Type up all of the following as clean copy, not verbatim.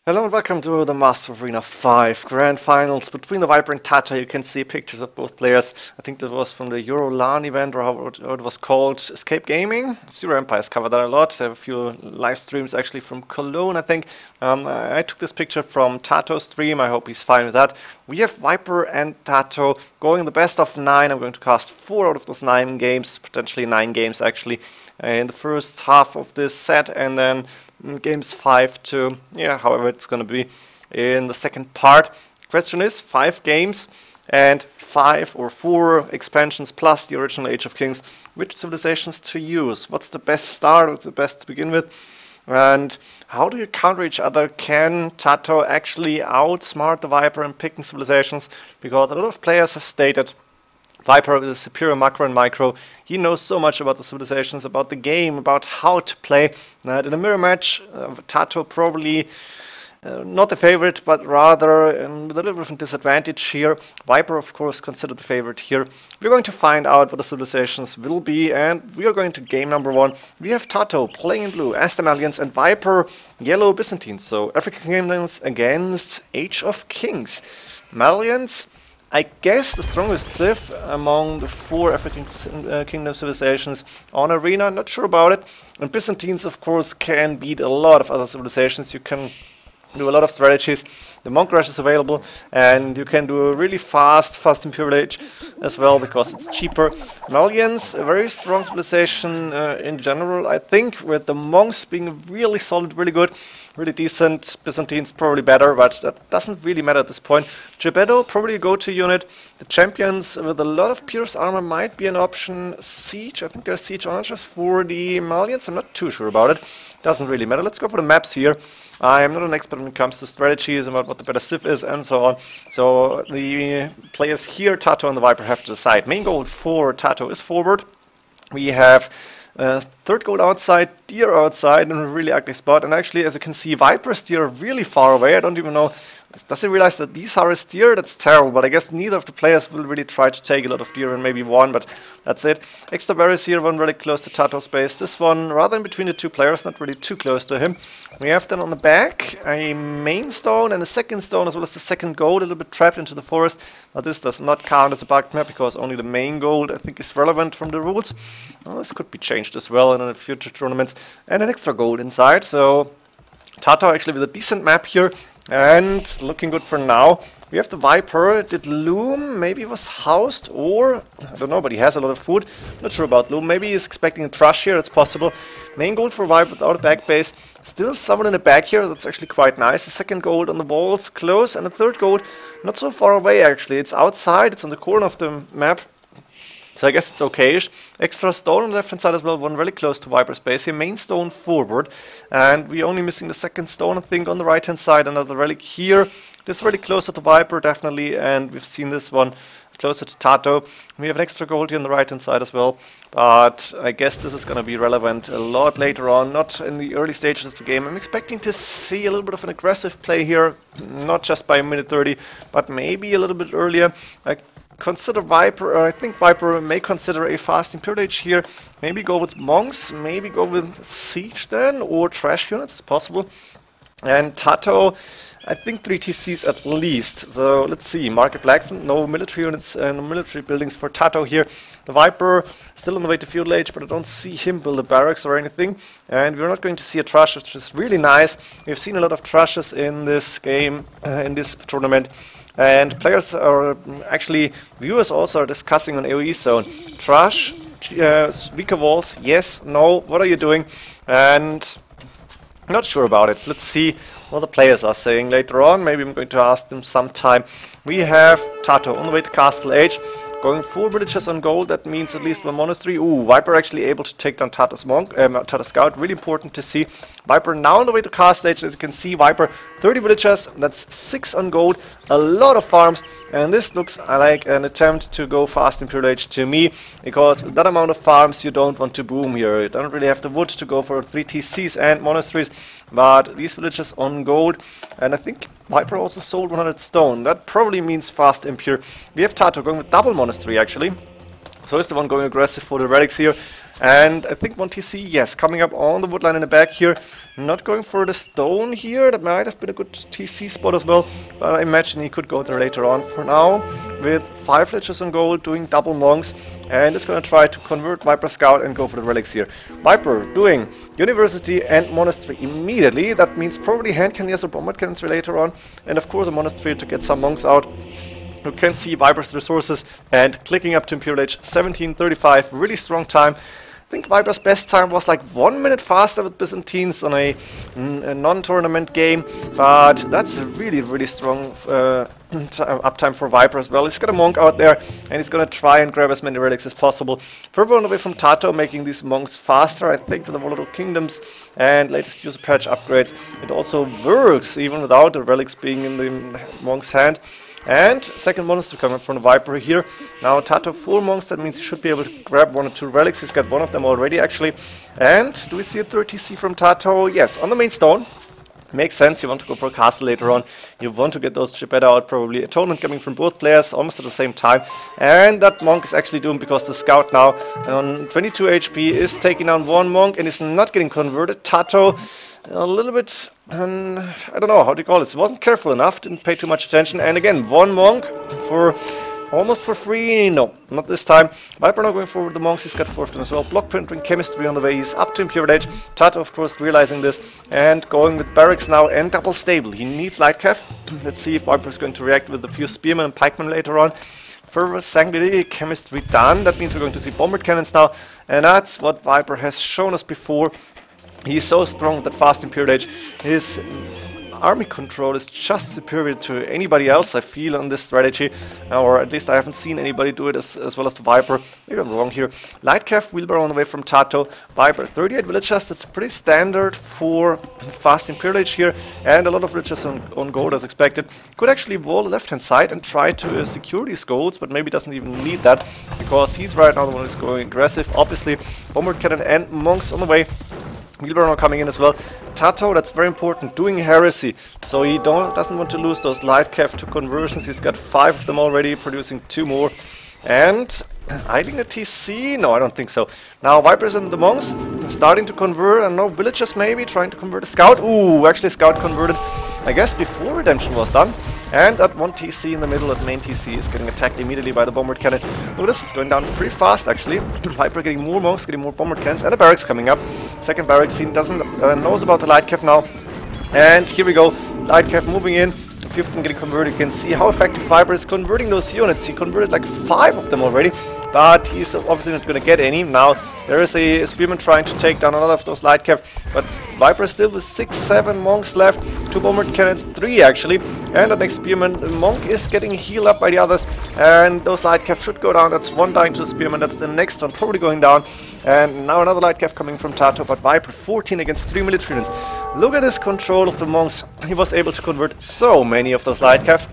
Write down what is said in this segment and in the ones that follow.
Hello and welcome to the Master of Arena 5 Grand Finals between the Viper and TaToH. You can see pictures of both players. I think that was from the Euro LAN event, or how it was called, Escape Gaming. Zero Empires covered that a lot. They have a few live streams actually from Cologne, I think. I took this picture from TaToH's stream. I hope he's fine with that. We have Viper and TaToH going the best of 9. I'm going to cast 4 out of those 9 games, potentially 9 games actually, in the first half of this set, and then games 5 to, however it's going to be in the second part. Question is 5 games and 5 or 4 expansions plus the original Age of Kings. Which civilizations to use? What's the best start? What's the best to begin with? And how do you counter each other? Can TaToH actually outsmart the Viper in picking civilizations? Because a lot of players have stated Viper with a superior macro and micro. He knows so much about the civilizations, about the game, about how to play. That in a mirror match, TaToH probably not the favorite, but rather with a little bit of a disadvantage here. Viper, of course, considered the favorite here. We're going to find out what the civilizations will be, and we are going to game number 1. We have TaToH playing in blue, Astamalians, and Viper yellow Byzantines. So African kingdoms against Age of Kings. Malians, I guess the strongest civ among the 4 African kingdom civilizations on Arena, not sure about it. And Byzantines, of course, can beat a lot of other civilizations. You can do a lot of strategies. The Monk Rush is available, and you can do a really fast Imperial Age as well because it's cheaper. Malians, a very strong civilization in general, I think, with the monks being really solid, really good, really decent. Byzantines probably better, but that doesn't really matter at this point. Geppetto, probably a go-to unit. The champions with a lot of pierce armor might be an option. Siege, I think there's siege archers for the Malians. I'm not too sure about it. Doesn't really matter. Let's go for the maps here. I'm not an expert when it comes to strategies, about what the better civ is, and so on. So the players here, TaToH and the Viper, have to decide. Main goal for TaToH is forward. We have third goal outside, deer outside, in a really ugly spot. And actually, as you can see, Viper's deer are really far away. I don't even know. Does he realize that these are his deer? That's terrible, but I guess neither of the players will really try to take a lot of deer, and maybe one, but that's it. Extra berries here, one really close to TaToH's base. This one rather in between the 2 players, not really too close to him. We have then on the back a main stone and a second stone, as well as the second gold, a little bit trapped into the forest. Now this does not count as a bugged map, because only the main gold, I think, is relevant from the rules. Well, this could be changed as well in future tournaments. And an extra gold inside, so TaToH actually with a decent map here. And looking good for now. We have the Viper. Did Loom maybe was housed, or I don't know, but he has a lot of food. Not sure about Loom. Maybe he's expecting a Thrush here. It's possible. Main gold for Viper without a back base. Still someone in the back here. That's actually quite nice. The second gold on the walls close, and the third gold not so far away actually. It's outside. It's on the corner of the map. So I guess it's okay-ish. Extra stone on the left-hand side as well, one really close to Viper's base here. Main stone forward, and we're only missing the second stone, I think, on the right-hand side. Another relic here. This really closer to Viper, definitely, and we've seen this one closer to TaToH. We have an extra gold here on the right-hand side as well, but I guess this is going to be relevant a lot later on, not in the early stages of the game. I'm expecting to see a little bit of an aggressive play here, not just by minute 30, but maybe a little bit earlier. Consider Viper, or I think Viper may consider a fast Imperial Age here. Maybe go with monks, maybe go with siege then, or trash units, it's possible. And TaToH, I think 3 TCs at least. So let's see, Market Blacksmith, no military units and no military buildings for TaToH here. The Viper still on the way to Feudal Age, but I don't see him build a barracks or anything. And we're not going to see a Thrush, which is really nice. We've seen a lot of Thrushes in this game, in this tournament. And players are actually, viewers also are discussing on AoE zone. Thrush, weaker walls, yes, no, what are you doing? And not sure about it. Let's see what the players are saying later on. Maybe I'm going to ask them sometime. We have TaToH on the way to Castle Age. Going 4 villages on gold, that means at least 1 monastery. Ooh, Viper actually able to take down TaToH's monk, TaToH scout, really important to see. Viper now on the way to Castle Age, as you can see, Viper 30 villagers, that's 6 on gold, a lot of farms, and this looks like an attempt to go fast Imperial Age to me, because with that amount of farms you don't want to boom here. You don't really have the wood to go for 3 TCs and monasteries, but these villagers on gold, and I think Viper also sold 100 stone. That probably means fast Impure. We have TaToH going with double monastery actually. So is the one going aggressive for the relics here. And I think 1 TC, yes, coming up on the wood line in the back here. Not going for the stone here. That might have been a good TC spot as well. But I imagine he could go there later on. For now, with 5 liches on gold, doing double monks. And it's going to try to convert Viper Scout and go for the relics here. Viper doing University and Monastery immediately. That means probably hand cannons or bombard cannons later on. And of course a Monastery to get some monks out. You can see Viper's resources and clicking up to Imperial Age 1735. Really strong time. I think Viper's best time was like 1 minute faster with Byzantines on a non-tournament game, but that's a really strong uptime for Viper as well. He's got a monk out there, and he's gonna try and grab as many relics as possible. Further on away from TaToH, making these monks faster, I think, with the Volatile Kingdoms and latest user patch upgrades. It also works, even without the relics being in the monk's hand. And second monster coming from the Viper here. Now TaToH 4 monks, that means he should be able to grab 1 or 2 relics. He's got 1 of them already actually. And do we see a 30 TC from TaToH? Yes, on the main stone. Makes sense, you want to go for a castle later on. You want to get those Geppetto out probably. Atonement coming from both players almost at the same time. And that monk is actually doomed because the scout now on 22 HP is taking down 1 monk and is not getting converted. TaToH a little bit, I don't know how to call this. Wasn't careful enough, didn't pay too much attention. And again, 1 monk for almost for free. No, not this time. Viper now going forward the monks. He's got 4 of them as well. Block printing, chemistry on the way. He's up to Imperial Age. TaToH, of course, realizing this and going with barracks now and double stable. He needs light cav. Let's see if Viper is going to react with a few spearmen and pikemen later on. Further sanctity, chemistry done. That means we're going to see bombard cannons now. And that's what Viper has shown us before. He's so strong with that fast Imperial Age. His army control is just superior to anybody else, I feel, on this strategy. Or at least I haven't seen anybody do it as well as the Viper. Maybe I'm wrong here. Light cav, wheelbarrow on the way from TaToH. Viper, 38 villagers. That's pretty standard for fast Imperial Age here. And a lot of villagers on gold as expected. Could actually wall the left-hand side and try to secure these golds, but maybe doesn't even need that, because he's right now the one who's going aggressive. Obviously, bombard cannon and monks on the way. Wheelbarrow coming in as well. TaToH, that's very important, doing heresy. So he doesn't want to lose those light cav to conversions. He's got 5 of them already, producing 2 more. And idling a TC? No, I don't think so. Now Vipers and the monks starting to convert. I don't know, villagers maybe trying to convert a scout. Ooh, actually scout converted, I guess, before redemption was done. And that 1 TC in the middle, that main TC, is getting attacked immediately by the bombard cannon. Look at this, it's going down pretty fast actually. Viper getting more monks, getting more bombard cannons, and a barracks coming up. Second barracks, he knows about the light cav now. And here we go, light cav moving in. 15 getting converted. You can see how effective Viper is converting those units. He converted like 5 of them already, but he's obviously not going to get any. Now there is a spearman trying to take down a lot of those light cav, but Viper is still with 6, 7 monks left, 2 bombard cannons, 3 actually, and the next spearman, the monk, is getting healed up by the others, and those light cav should go down. That's 1 dying to the spearman, that's the next one probably going down, and now another light cav coming from TaToH, but Viper 14 against 3 military units. Look at this control of the monks. He was able to convert so many of those light cav.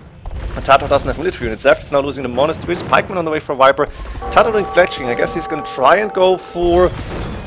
TaToH doesn't have military units left. He's now losing the monasteries. Pikemen on the way for Viper. TaToH doing fletching. I guess he's going to try and go for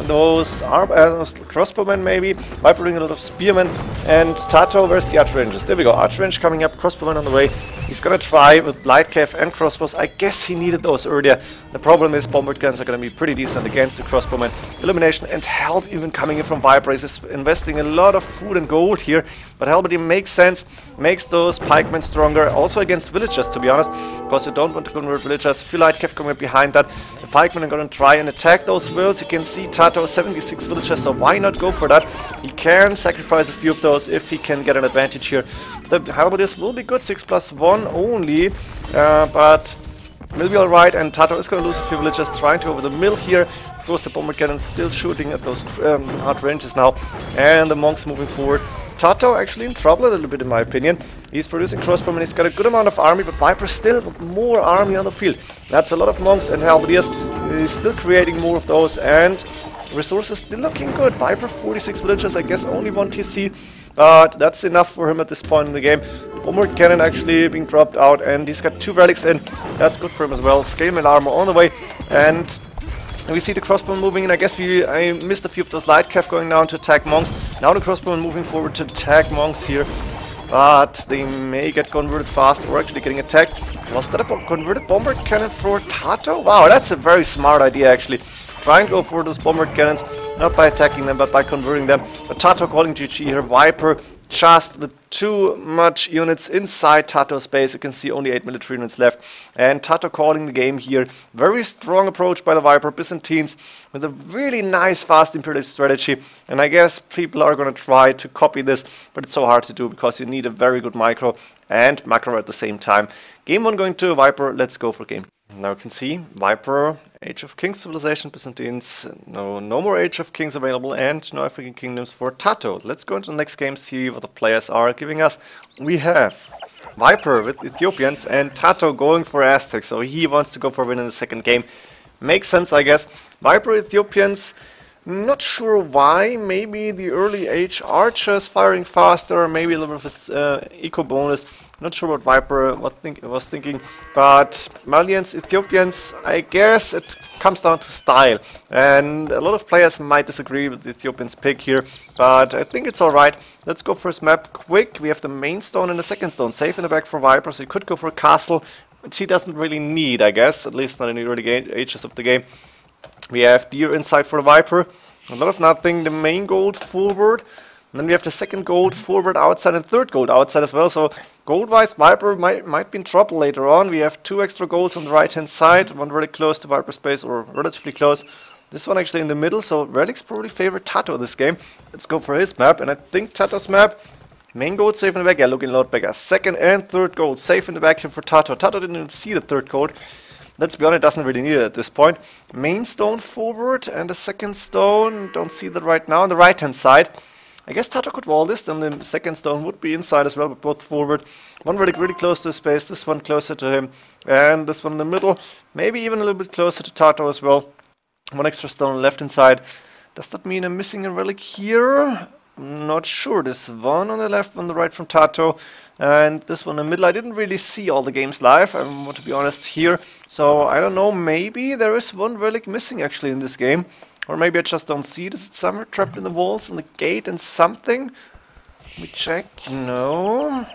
those crossbowmen maybe. Viper doing a lot of spearmen. And TaToH, where's the archranges? There we go. Archrange coming up. Crossbowmen on the way. He's going to try with light cav and crossbows. I guess he needed those earlier. The problem is bombard guns are going to be pretty decent against the crossbowmen. Illumination and help even coming in from Viper. He's investing a lot of food and gold here. But help makes sense. Makes those pikemen stronger. Also against villagers, to be honest, because you don't want to convert villagers. A few light cav coming up behind that. The pikemen are going to try and attack those vills. You can see TaToH 76 villagers, so why not go for that? He can sacrifice a few of those if he can get an advantage here. The halberdiers will be good, 6+1 only, but will be alright, and TaToH is going to lose a few villagers trying to over the mill here. Of course, the bombard cannons still shooting at those hard ranges now, and the monks moving forward. TaToH actually in trouble a little bit in my opinion. He's producing crossbowmen, he's got a good amount of army, but Viper still with more army on the field. That's a lot of monks and halberdiers. He's still creating more of those, and resources still looking good. Viper 46 villagers, I guess only 1 TC, but that's enough for him at this point in the game. Bombard cannon actually being dropped out, and he's got 2 relics in. That's good for him as well. Scale mail armor on the way, and we see the crossbow moving in. I guess I missed a few of those light cav going down to attack monks. Now the crossbow moving forward to attack monks here. But they may get converted fast or actually getting attacked. Was that a converted bombard cannon for TaToH? Wow, that's a very smart idea actually. try and go for those bombard cannons, not by attacking them, but by converting them. But TaToH calling GG here. Viper just with too much units inside TaToH's base. You can see only 8 military units left. And TaToH calling the game here. Very strong approach by the Viper. Byzantines with a really nice fast imperialist strategy. And I guess people are going to try to copy this, but it's so hard to do because you need a very good micro and macro at the same time. Game 1 going to Viper. Let's go for game. Now you can see Viper, Age of Kings civilization, Byzantines, no more Age of Kings available, and no African kingdoms for TaToH. Let's go into the next game, see what the players are giving us. We have Viper with Ethiopians and TaToH going for Aztecs, so he wants to go for a win in the second game. Makes sense, I guess. Viper Ethiopians, not sure why. Maybe the early age archers firing faster, maybe a little bit of eco bonus. Not sure what Viper was thinking, but Malians, Ethiopians, I guess it comes down to style. And a lot of players might disagree with the Ethiopians pick here, but I think it's alright. Let's go first map quick. We have the main stone and the second stone safe in the back for Viper, so he could go for a castle, which he doesn't really need, I guess, at least not in the early ages of the game. We have deer inside for the Viper, a lot of nothing, the main gold forward. And then we have the second gold forward outside and third gold outside as well. So gold-wise, Viper might be in trouble later on. We have 2 extra golds on the right-hand side. One really close to Viper space, or relatively close. This one actually in the middle. So Relics probably favor TaToH this game. Let's go for his map. And I think TaToH's map, main gold safe in the back. Yeah, looking load back. Second and third gold safe in the back here for TaToH. TaToH didn't even see the third gold. Let's be honest, doesn't really need it at this point. Main stone forward and the second stone. Don't see that right now on the right-hand side. I guess TaToH could wall this, then the second stone would be inside as well, but both forward. One relic really close to his space, this one closer to him, and this one in the middle. Maybe even a little bit closer to TaToH as well. One extra stone on the left-hand side. Does that mean I'm missing a relic here? I'm not sure. There's one on the left, one on the right from TaToH, and this one in the middle. I didn't really see all the games live, I want to be honest here. So I don't know, maybe there is one relic missing actually in this game. Or maybe I just don't see it. Is it somewhere trapped in the walls, in the gate, and something? Let me check. No.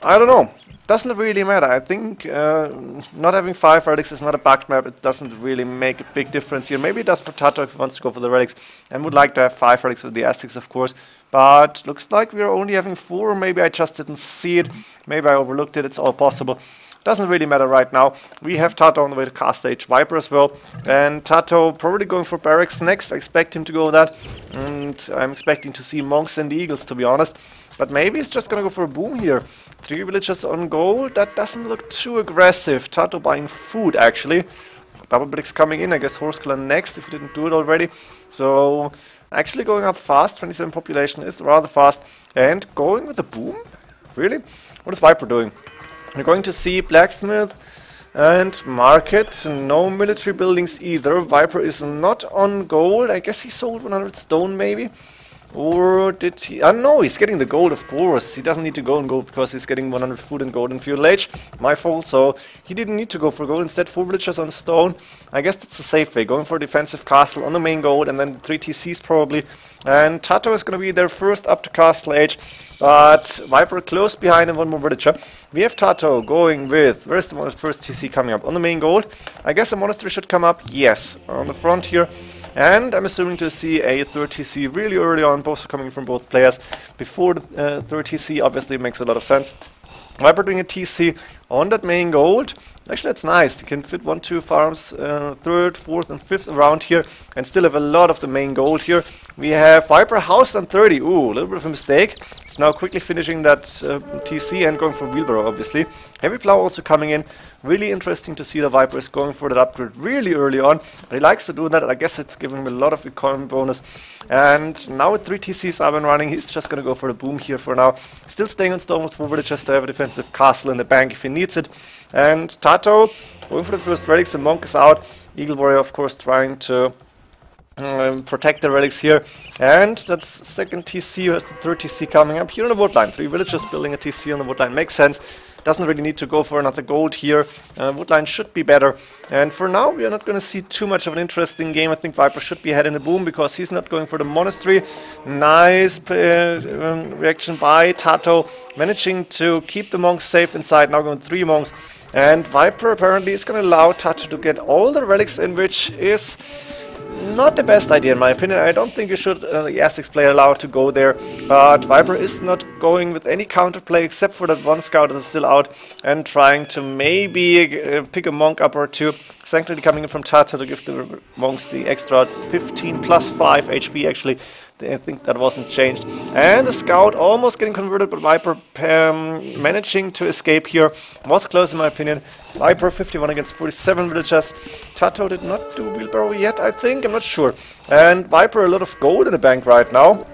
I don't know. Doesn't really matter. I think not having 5 relics is not a bugged map. It doesn't really make a big difference here. Maybe it does for TaToH if he wants to go for the relics. And would like to have 5 relics with the Aztecs, of course. But looks like we're only having 4. Or maybe I just didn't see it. Maybe I overlooked it. It's all possible. Doesn't really matter right now. We have TaToH on the way to cast stage Viper as well. And TaToH probably going for barracks next. I expect him to go with that. And I'm expecting to see monks and the eagles, to be honest. But maybe he's just going to go for a boom here. 3 villages on gold. That doesn't look too aggressive. TaToH buying food, actually. Double bricks coming in. I guess horse clan next, if he didn't do it already. So, actually going up fast. 27 population is rather fast. And going with a boom? Really? What is Viper doing? We're going to see blacksmith and market. No military buildings either. Viper is not on gold. I guess he sold 100 stone maybe. Or did he? No, he's getting the gold, of course. He doesn't need to go in gold because he's getting 100 food and gold in feudal age. My fault, so he didn't need to go for gold. Instead, 4 villagers on stone. I guess that's a safe way. Going for a defensive castle on the main gold and then 3 TCs probably. And TaToH is going to be there first up to castle age. But Viper close behind and 1 more villager. We have TaToH going with, where's the first TC coming up? On the main gold. I guess a monastery should come up. Yes, on the front here. And I'm assuming to see a third TC really early on, both coming from both players. Before the third TC, obviously makes a lot of sense. Viper doing a TC on that main gold. Actually, that's nice. You can fit 1, 2 farms, 3rd, 4th, and 5th around here, and still have a lot of the main gold here. We have Viper housed on 30. Ooh, a little bit of a mistake. It's now quickly finishing that TC and going for wheelbarrow, obviously. Heavy plow also coming in. Really interesting to see the Viper is going for that upgrade really early on. But he likes to do that. I guess it's giving him a lot of economy bonus. And now with 3 TCs up and running, he's just going to go for the boom here for now. Still staying on stone with 4 villagers to have a defensive castle in the bank if he needs it. And TaToH going for the first relics. The monk is out. Eagle warrior, of course, trying to protect the relics here. And that's second TC, who has the third TC coming up here on the woodline. 3 villagers building a TC on the woodline makes sense. Doesn't really need to go for another gold here. Woodline should be better. And for now, we are not going to see too much of an interesting game. I think Viper should be ahead in the boom because he's not going for the monastery. Nice reaction by TaToH, managing to keep the monks safe inside. Now going 3 monks. And Viper apparently is going to allow TaToH to get all the relics in, which is not the best idea in my opinion. I don't think you should, the Aztecs player, allowed to go there. But Viper is not going with any counterplay except for that one scout that is still out and trying to maybe pick a monk up or two. Sanctuary coming in from TaToH to give the monks the extra 15 plus 5 HP actually. I think that wasn't changed. And the scout almost getting converted, but Viper managing to escape here. Was close in my opinion. Viper 51 against 47 villagers. TaToH did not do wheelbarrow yet, I think. I'm not sure. And Viper a lot of gold in the bank right now.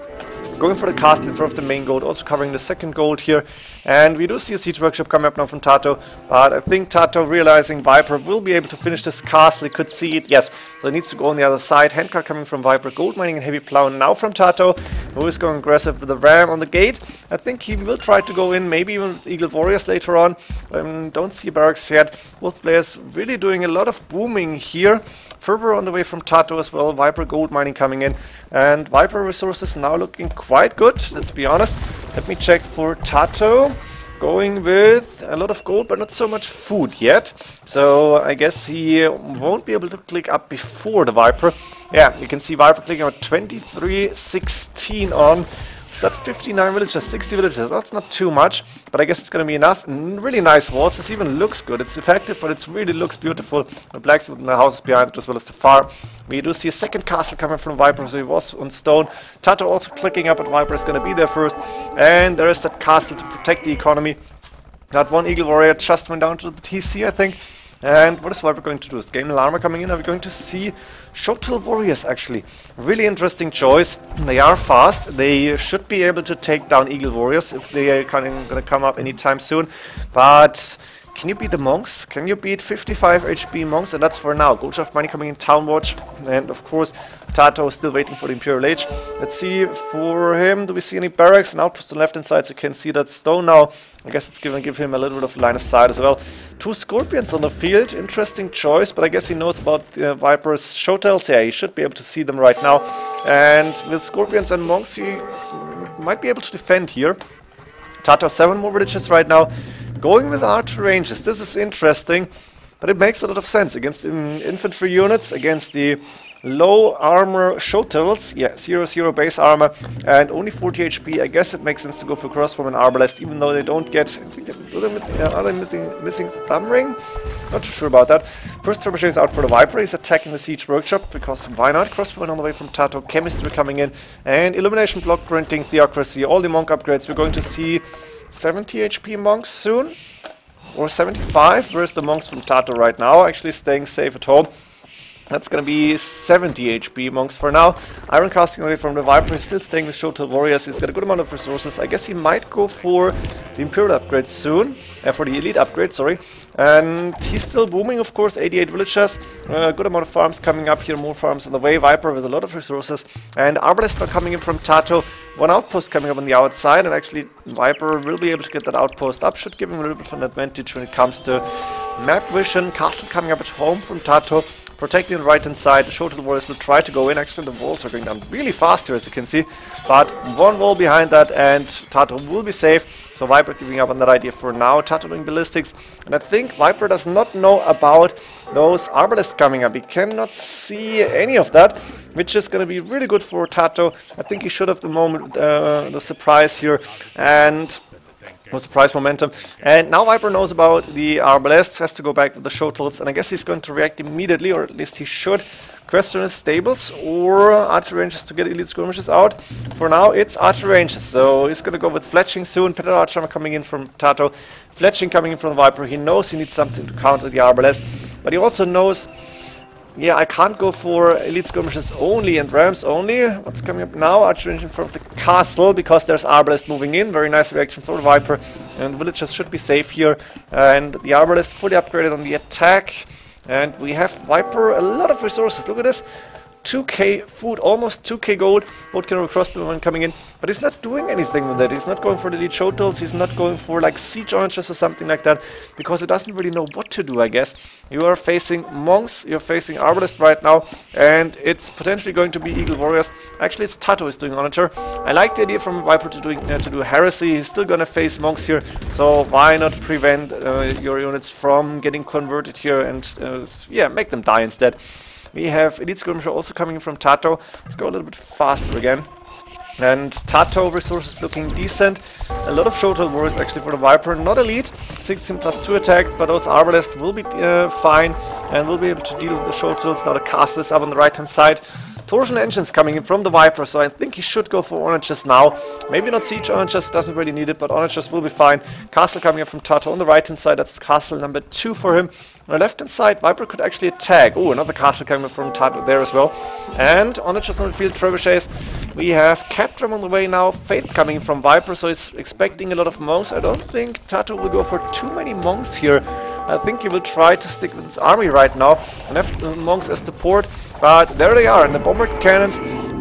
Going for the castle in front of the main gold, also covering the second gold here. And we do see a siege workshop coming up now from TaToH, but I think TaToH, realizing Viper will be able to finish this castle, he could see it, yes. So he needs to go on the other side. Handcart coming from Viper, gold mining and heavy plow now from TaToH, who is going aggressive with the ram on the gate. I think he will try to go in, maybe even with Eagle Warriors later on. Don't see barracks yet. Both players really doing a lot of booming here. Fervor on the way from TaToH as well. Viper gold mining coming in. And Viper resources now looking quite good, let's be honest. Let me check for TaToH. Going with a lot of gold, but not so much food yet. So I guess he won't be able to click up before the Viper. Yeah, you can see Viper clicking at 23:16 on. Is that 59 villagers, 60 villagers? That's not too much, but I guess it's going to be enough. Really nice walls. This even looks good. It's effective, but it really looks beautiful. The blacksmith and the houses behind it, as well as the farm. We do see a second castle coming from Viper, so he was on stone. TaToH also clicking up, but Viper is going to be there first. And there is that castle to protect the economy. That one Eagle Warrior just went down to the TC, I think. And what is Viper going to do? Is Game Alarmer coming in? Are we going to see Shotel Warriors actually? Really interesting choice. They are fast. They should be able to take down Eagle Warriors if they are going to come up anytime soon. But can you beat the monks? Can you beat 55 HP monks? And that's for now. Goldshaft money coming in, Town Watch. And of course, TaToH is still waiting for the Imperial Age. Let's see for him. Do we see any barracks? An outpost on the left hand side, so you can see that stone now. I guess it's going to give him a little bit of line of sight as well. 2 Scorpions on the field. Interesting choice, but I guess he knows about Viper's Shotels. Yeah, he should be able to see them right now. And with Scorpions and monks, he might be able to defend here. TaToH 7 more villages right now. Going with archer ranges, this is interesting, but it makes a lot of sense against infantry units, against the low armor Shotels. Yeah, 0-0 base armor and only 40 HP. I guess it makes sense to go for crossbow and arbalest, even though they don't get. Are they missing thumb ring? Not too sure about that. First trebuchet is out for the Viper. He's attacking the siege workshop because why not? Crossbow on the way from TaToH, chemistry coming in, and illumination, block printing, theocracy, all the monk upgrades. We're going to see 70 HP monks soon, or 75. Where's the monks from TaToH right now? Actually staying safe at home. That's going to be 70 HP monks for now. Iron casting away from the Viper. He's still staying with Shotel Warriors. He's got a good amount of resources. I guess he might go for the Imperial upgrade soon. For the Elite upgrade, sorry. And he's still booming, of course. 88 villagers. Good amount of farms coming up here. More farms on the way. Viper with a lot of resources. And Arbalest now coming in from TaToH. One outpost coming up on the outside. And actually, Viper will be able to get that outpost up. Should give him a little bit of an advantage when it comes to map vision. Castle coming up at home from TaToH. Protecting the right hand side. The Shotel Warriors will try to go in. Actually, the walls are going down really fast here, as you can see. But one wall behind that, and TaToH will be safe. So Viper giving up on that idea for now. TaToH doing ballistics. And I think Viper does not know about those arbalests coming up. He cannot see any of that, which is going to be really good for TaToH. I think he should have the surprise here. And no surprise momentum. And now Viper knows about the Arbalest, has to go back with the Shotels, and I guess he's going to react immediately, or at least he should. Question is stables or archer ranges to get elite skirmishes out. For now, it's archer ranges, so he's going to go with fletching soon. Peter Archer coming in from TaToH, fletching coming in from the Viper. He knows he needs something to counter the Arbalest, but he also knows, yeah, I can't go for elite skirmishes only and rams only. What's coming up now? Archer range in front of the castle, because there's Arbalest moving in. Very nice reaction for the Viper. And the villagers should be safe here. And the Arbalest fully upgraded on the attack. And we have Viper a lot of resources. Look at this. 2k food, almost 2k gold. Boat-Cannon crossbowman coming in, but he's not doing anything with it. He's not going for the elite show tools, he's not going for like siege archers or something like that, because he doesn't really know what to do, I guess. You are facing monks, you're facing arbalists right now, and it's potentially going to be eagle warriors. Actually, it's TaToH is doing onager. I like the idea from Viper to do heresy. He's still gonna face monks here, so why not prevent your units from getting converted here and yeah, make them die instead. We have elite skirmisher also coming in from TaToH. Let's go a little bit faster again. And TaToH resources looking decent. A lot of Shotel warriors actually for the Viper. Not elite. 16+2 attack, but those arbalists will be fine and will be able to deal with the Shotels. Now the castle is up on the right hand side. Torsion engines coming in from the Viper, so I think he should go for onagers now. Maybe not siege onagers, doesn't really need it, but onagers will be fine. Castle coming in from TaToH on the right hand side, that's castle number 2 for him. On the left hand side, Viper could actually attack. Oh, another castle coming from TaToH there as well. And onagers on the field, trebuchets. We have Captram on the way now, Faith coming from Viper, so he's expecting a lot of monks. I don't think TaToH will go for too many monks here. I think he will try to stick with his army right now and have the monks as support. But there they are, and the bomber cannons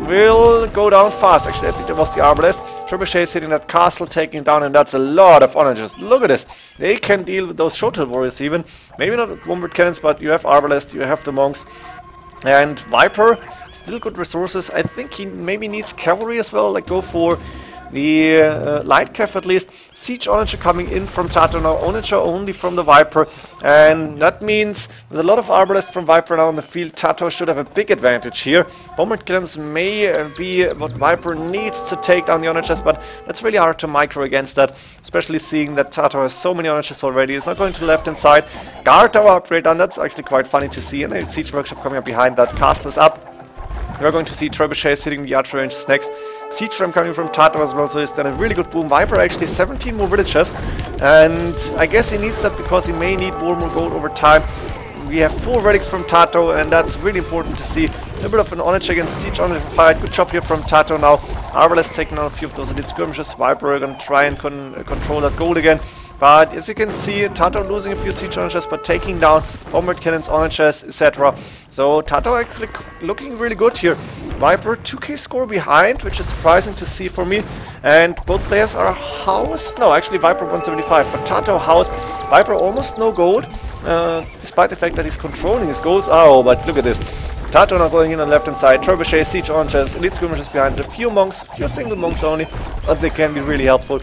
will go down fast. Actually, I think that was the arbalest. Trebuchets hitting that castle, taking down, and that's a lot of onagers. Look at this. They can deal with those Shotel warriors even. Maybe not bomber cannons, but you have arbalest, you have the monks. And Viper, still good resources. I think he maybe needs cavalry as well, like go for the light cav at least. Siege onager coming in from TaToH now, onager only from the Viper, and that means with a lot of arbalists from Viper now on the field, TaToH should have a big advantage here. Bombard cannons may be what Viper needs to take down the onagers, but that's really hard to micro against that, especially seeing that TaToH has so many onagers already. He's not going to the left hand side. Guard tower upgrade done, that's actually quite funny to see, and a siege workshop coming up behind that. Castle is up. We're going to see trebuchets hitting the archer ranges next. Siege ram coming from TaToH as well, so he's done a really good boom. Viper actually 17 more villagers, and I guess he needs that because he may need more gold over time. We have 4 relics from TaToH, and that's really important to see. A little bit of an onager against siege onager fight. Good job here from TaToH now. Arbalest taking out a few of those elite skirmishers. Viper are going to try and control that gold again. But as you can see, TaToH losing a few siege onagers, but taking down bombard cannons, onagers, etc. So TaToH actually looking really good here. Viper 2k score behind, which is surprising to see for me. And both players are housed. No, actually Viper 175, but TaToH housed. Viper almost no gold, despite the fact that he's controlling his gold. Oh, but look at this. TaToH now going in on the left hand side. Trebuchet, siege onagers, elite skirmishers behind. A few monks, a few single monks only, but they can be really helpful.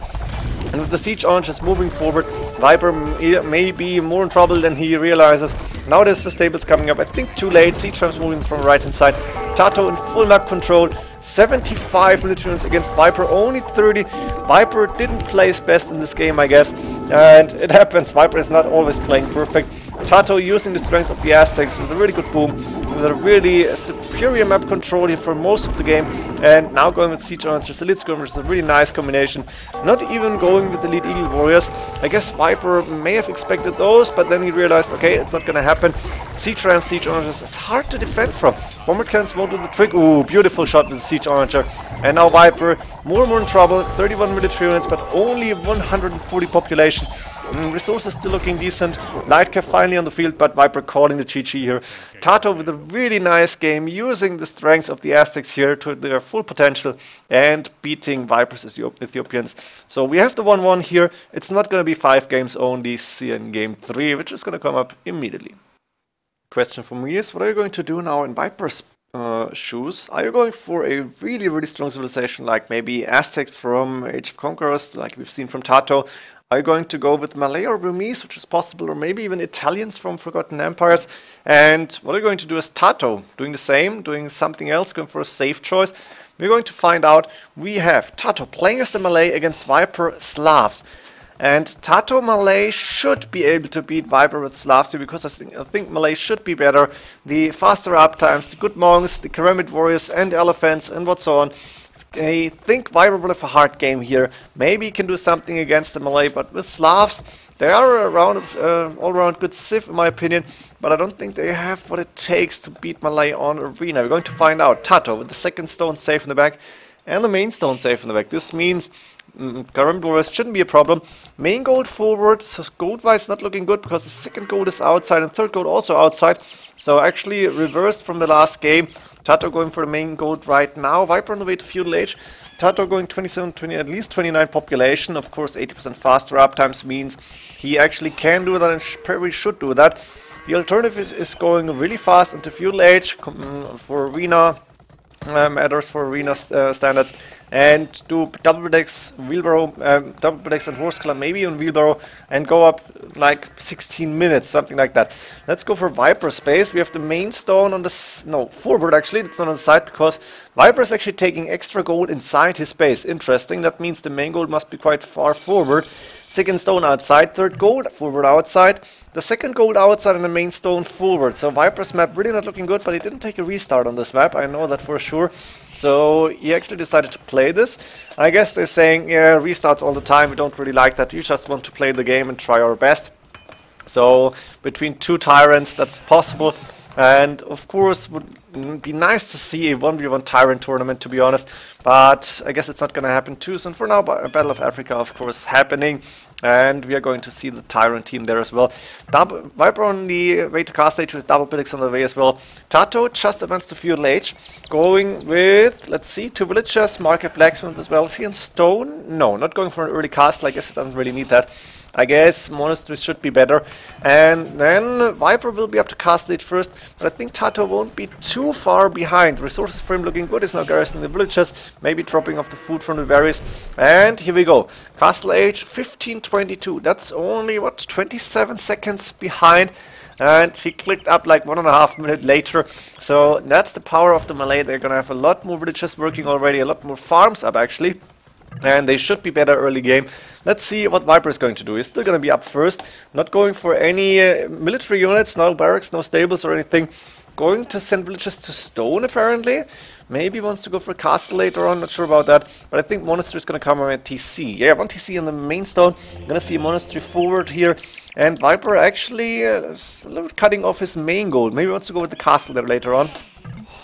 And with the siege onagers moving forward, Viper may be more in trouble than he realizes. Now there's the stables coming up, I think too late. Siege rams moving from the right hand side. TaToH in full map control. 75 military units against Viper, only 30. Viper didn't play his best in this game, I guess. And it happens, Viper is not always playing perfect. TaToH using the strength of the Aztecs with a really good boom, with a really superior map control here for most of the game. And now going with siege onagers, elite skirmishers is a really nice combination. Not even going with elite eagle warriors. I guess Viper may have expected those, but then he realized, okay, it's not gonna happen. Siege rams, siege onagers, it's hard to defend from. Bombard cannons won't do the trick. Ooh, beautiful shot with the siege onager. And now Viper more and more in trouble. 31 military units, but only 140 population. Resources still looking decent. Lightcap finally on the field, but Viper calling the GG here. TaToH with a really nice game, using the strengths of the Aztecs here to their full potential and beating Viper's Ethiopians. So we have the 1-1 here. It's not going to be 5 games only, see in game 3, which is going to come up immediately. Question for me is, what are you going to do now in Viper's shoes? Are you going for a really, really strong civilization, like maybe Aztecs from Age of Conquerors, like we've seen from TaToH? Are you going to go with Malay or Burmese, which is possible, or maybe even Italians from Forgotten Empires? And what are you going to do as TaToH? Doing the same, doing something else, going for a safe choice? We're going to find out. We have TaToH playing as the Malay against Viper Slavs. And TaToH Malay should be able to beat Viper with Slavs here, because I think Malay should be better. The faster up times, the good monks, the Pyramid warriors and elephants and what's so on. I think Viper will have a hard game here. Maybe he can do something against the Malay, but with Slavs, they are all-around good civ in my opinion, but I don't think they have what it takes to beat Malay on Arena. We're going to find out. TaToH with the second stone safe in the back and the main stone safe in the back. This means Conquerors shouldn't be a problem. Main gold forward, so gold-wise not looking good because the second gold is outside and third gold also outside. So actually reversed from the last game. TaToH going for the main gold right now. Viper on the way to Feudal Age. TaToH going 27, 20, at least 29 population. Of course, 80% faster uptimes means he actually can do that and probably should do that. The alternative is going really fast into Feudal Age for arena matters, for arena standards, and do double predicts, wheelbarrow, double predicts and horse color, maybe on wheelbarrow, and go up like 16 minutes, something like that. Let's go for Viper space. We have the main stone on the forward actually. It's not on the side because Viper is actually taking extra gold inside his base. Interesting. That means the main gold must be quite far forward. Second stone outside, third gold forward outside, the second gold outside and the main stone forward. So Viper's map really not looking good, but he didn't take a restart on this map, I know that for sure. So he actually decided to play this. I guess they're saying, yeah, restarts all the time, we don't really like that, we just want to play the game and try our best. So between two tyrants that's possible. And of course would be nice to see a 1v1 Tyrant tournament, to be honest, but I guess it's not going to happen too soon. For now, Battle of Africa of course happening, and we are going to see the Tyrant team there as well. Viper on the way to cast stage with double predicts on the way as well. TaToH just advanced to Feudal Age, going with, let's see, 2 villagers, Market Blacksmith as well. Is he on stone? No, not going for an early cast, I guess it doesn't really need that. I guess monasteries should be better, and then Viper will be up to cast stage first, but I think TaToH won't be too far behind. Resources for him looking good, is now garrisoning the villages, maybe dropping off the food from the berries, and here we go. Castle age 1522, that's only, what, 27 seconds behind, and he clicked up like 1.5 minutes later. So that's the power of the Malay. They're gonna have a lot more villages working already, a lot more farms up actually. And they should be better early game. Let's see what Viper is going to do. He's still going to be up first. Not going for any military units, no barracks, no stables or anything. Going to send villages to stone apparently. Maybe wants to go for a castle later on, not sure about that. But I think monastery is going to come on at TC. Yeah, 1 TC on the main stone. Going to see a monastery forward here. And Viper actually is a little bit cutting off his main goal. Maybe wants to go with the castle there later on.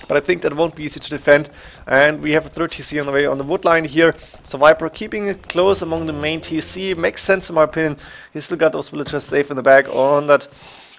But I think that won't be easy to defend. And we have a third TC on the way on the wood line here. So Viper keeping it close among the main TC. Makes sense in my opinion. He still got those villagers safe in the back on that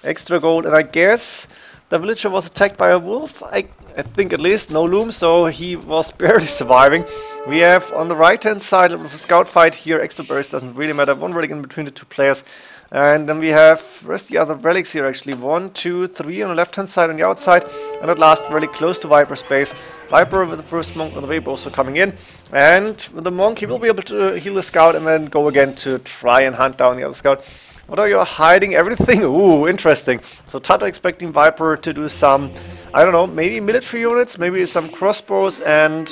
extra gold. And I guess the villager was attacked by a wolf. I think at least, no loom. So he was barely surviving. We have on the right hand side of a scout fight here. Extra berries doesn't really matter. One relic in between the two players. And then we have, where's the other relics here actually? 1, 2, 3 on the left hand side on the outside. And that last relic close to Viper space. Viper with the first monk on the way also coming in. And with the monk he will be able to heal the scout and then go again to try and hunt down the other scout. What are you hiding? Everything? Ooh, interesting. So TaToH expecting Viper to do some, I don't know, maybe military units, maybe some crossbows and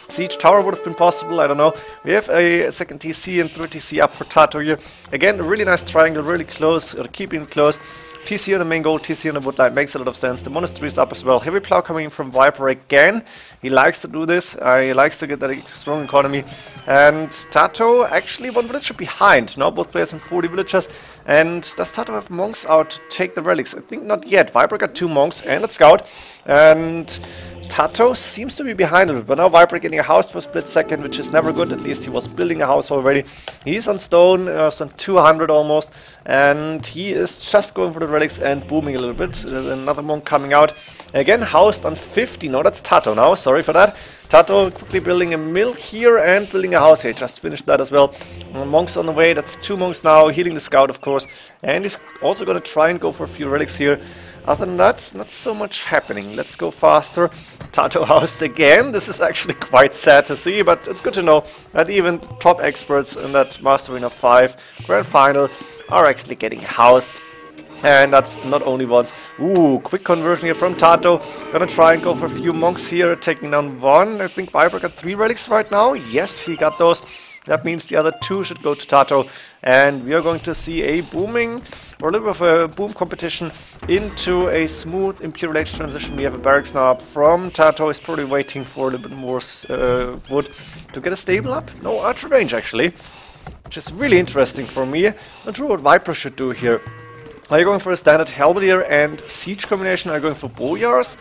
siege tower would have been possible, I don't know. We have a second TC and third TC up for TaToH here. Again, a really nice triangle, really close, keeping it close. TC on the main goal, TC on the wood line, makes a lot of sense. The monastery is up as well. Heavy plow coming in from Viper again. He likes to do this, he likes to get that strong economy. And TaToH actually 1 villager behind. Now both players on 40 villagers. And does TaToH have monks out to take the relics? I think not yet. Viper got 2 monks and a scout. And TaToH seems to be behind a little, but now Viper getting a house for a split second, which is never good. At least he was building a house already. He's on stone, some 200 almost, and he is just going for the relics and booming a little bit. Another monk coming out. Again, housed on 50. No, that's TaToH now, sorry for that. TaToH quickly building a mill here and building a house here. Just finished that as well. Monks on the way, that's 2 monks now, healing the scout of course. And he's also going to try and go for a few relics here. Other than that, not so much happening. Let's go faster. TaToH housed again. This is actually quite sad to see, but it's good to know that even top experts in that Master Arena 5 Grand Final are actually getting housed. And that's not only once. Ooh, quick conversion here from TaToH. Gonna try and go for a few monks here, taking down 1. I think Viper got 3 relics right now. Yes, he got those. That means the other 2 should go to TaToH. And we are going to see a booming, or a little bit of a boom competition into a smooth Imperial Age transition. We have a barracks now up from TaToH. Is probably waiting for a little bit more wood to get a stable up. No archer range actually, which is really interesting for me. Not sure what Viper should do here. Are you going for a standard halberdier and siege combination? Are you going for boyars?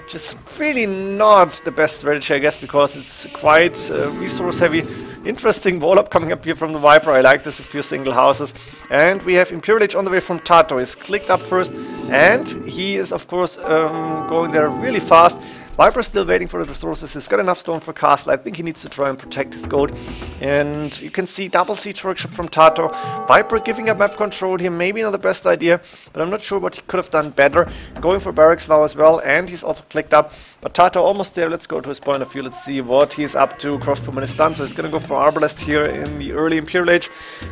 Which is really not the best strategy, I guess, because it's quite resource heavy. Interesting wall up coming up here from the Viper. I like this, a few single houses. And we have Imperial Age on the way from TaToH. He's clicked up first, and he is, of course, going there really fast. Viper still waiting for the resources. He's got enough stone for castle. I think he needs to try and protect his gold. And you can see double siege workshop from TaToH. Viper giving up map control here, maybe not the best idea, but I'm not sure what he could have done better. Going for barracks now as well, and he's also clicked up. But TaToH almost there. Let's go to his point of view. Let's see what he's up to. Crossbowman is done, so he's gonna go for Arbalest here in the early Imperial Age.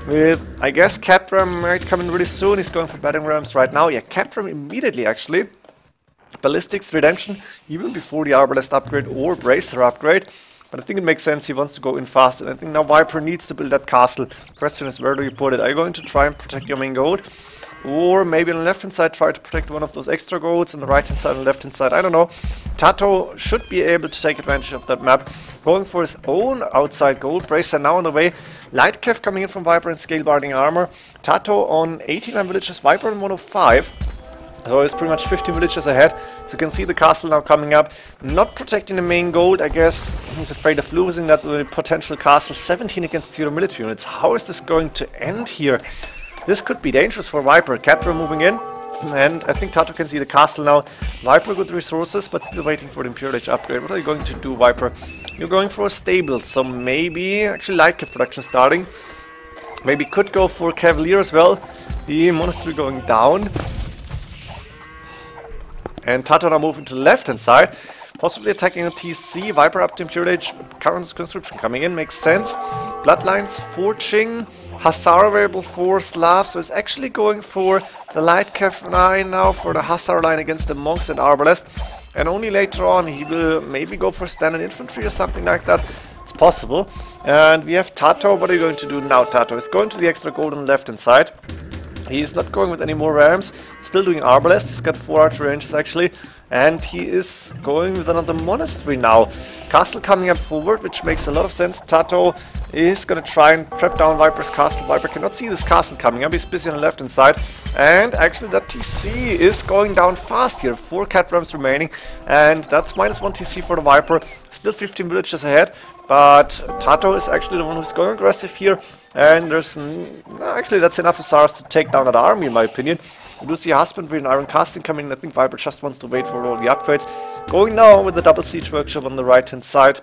With, I guess, Capram might come in really soon. He's going for battering rams right now. Yeah, Capram immediately actually. Ballistics Redemption, even before the Arbalest upgrade or Bracer upgrade. But I think it makes sense, he wants to go in fast, and I think now Viper needs to build that castle. Question is, where do you put it? Are you going to try and protect your main gold? Or maybe on the left hand side try to protect one of those extra golds, on the right hand side, on the left hand side, I don't know. TaToH should be able to take advantage of that map. Going for his own outside gold. Bracer now on the way. Light Kev coming in from Viper and Scale Barding Armor. TaToH on 89 villages, Viper on 105. So it's pretty much 50 villages ahead. So you can see the castle now coming up. Not protecting the main gold, I guess. He's afraid of losing that potential castle. 17 against 0 military units. How is this going to end here? This could be dangerous for Viper. Capra moving in. And I think TaToH can see the castle now. Viper with resources, but still waiting for the Imperial Age upgrade. What are you going to do, Viper? You're going for a stable. So maybe actually light Kev production starting. Maybe could go for Cavalier as well. The monastery going down. And TaToH now moving to the left hand side, possibly attacking a TC. Viper up to Imperial Age, current conscription coming in, makes sense. Bloodlines forging, Hussar available for Slav, so it's actually going for the Light Kev line now for the Hussar line against the Monks and Arbalest. And only later on he will maybe go for standard infantry or something like that. It's possible. And we have TaToH. What are you going to do now, TaToH? Is going to the extra gold on the left hand side. He is not going with any more rams, still doing Arbalest. He's got 4 archer ranges actually, and he is going with another monastery now. Castle coming up forward, which makes a lot of sense. TaToH is going to try and trap down Viper's castle. Viper cannot see this castle coming up, he's busy on the left hand side. And actually that TC is going down fast here, 4 cat rams remaining, and that's -1 TC for the Viper. Still 15 villages ahead. But TaToH is actually the one who's going aggressive here, and there's actually that's enough Hussars to take down that army in my opinion. We do see Husbandry and Iron Casting coming in. I think Viper just wants to wait for all the upgrades. Going now with the double siege workshop on the right hand side.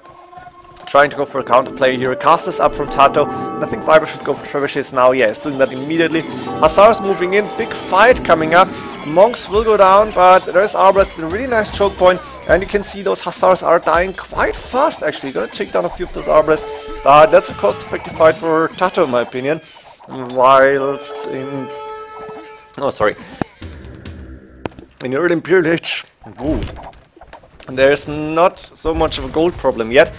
Trying to go for a counterplay here. Cast is up from TaToH, and I think Viper should go for trebuchets now. Yeah, he's doing that immediately. Hussars moving in, big fight coming up. Monks will go down, but there's Arbalest, a really nice choke point, and you can see those Hussars are dying quite fast actually. Gonna take down a few of those Arbalest, but that's a cost-effective fight for TaToH in my opinion. Whilst in... oh, sorry. In the early Imperial Age, there's not so much of a gold problem yet.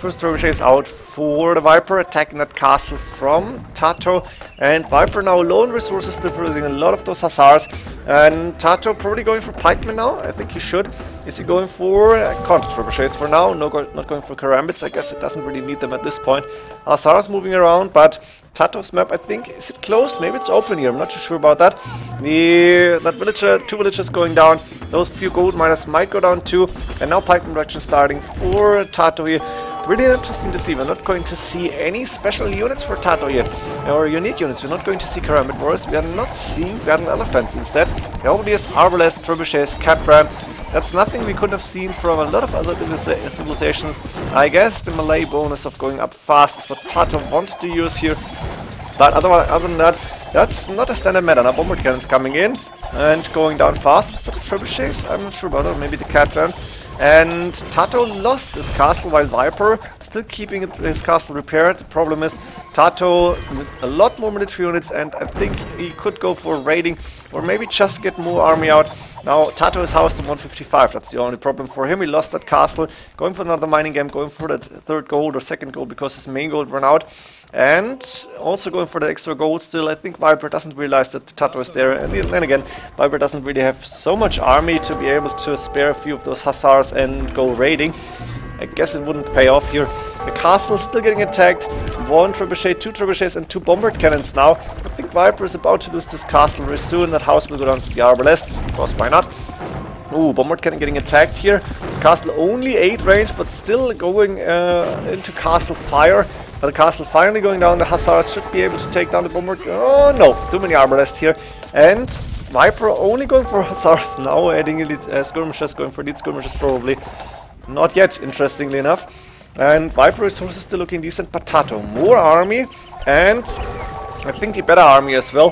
First trebuchet is out for the Viper, attacking that castle from TaToH, and Viper now lone resources, still producing a lot of those Hussars, and TaToH probably going for pikemen now. I think he should. Is he going for counter trebuchets for now? No, not going for karambits. I guess it doesn't really need them at this point. Hussars moving around, but TaToH's map, I think, is it closed? Maybe it's open here. I'm not too sure about that. That villager, 2 villagers going down. Those few gold miners might go down too, and now pikeman production starting for TaToH here. Really interesting to see. We're not going to see any special units for TaToH yet, or unique units. We're not going to see Karambit Warriors. We are not seeing Battle Elephants instead. There only is Arbalest, Trebuchets, Capran. That's nothing we could have seen from a lot of other civilizations. I guess the Malay bonus of going up fast is what TaToH wanted to use here. But other than that, that's not a standard meta. Now bombard cannons coming in and going down fast. Was that the trebuchets? I'm not sure about it. Maybe the cat rams. And TaToH lost his castle while Viper still keeping his castle repaired. The problem is TaToH with a lot more military units, and I think he could go for raiding or maybe just get more army out. Now TaToH is housed in 155. That's the only problem for him. He lost that castle. Going for another mining game, going for that 3rd gold or 2nd gold because his main gold ran out. And also going for the extra gold still. I think Viper doesn't realize that TaToH is there. And then again, Viper doesn't really have so much army to be able to spare a few of those Hussars and go raiding. I guess it wouldn't pay off here. The castle is still getting attacked. 1 trebuchet, 2 trebuchets and 2 bombard cannons now. I think Viper is about to lose this castle very soon. That house will go down to the Arbalest. Of course, why not? Ooh, bombard cannon getting attacked here. Castle only 8 range, but still going into castle fire. But the castle finally going down. The Hussars should be able to take down the bomber. Oh no, too many arbalests here. And Viper only going for Hussars now, adding elite skirmishers, going for elite skirmishers probably. Not yet, interestingly enough. And Viper resources still looking decent, but TaToH, more army, and I think the better army as well.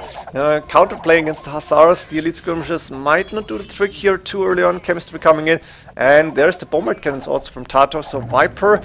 Counterplay against the Hussars, the elite skirmishers might not do the trick here too early on, chemistry coming in. And there's the bombard cannons also from TaToH, so Viper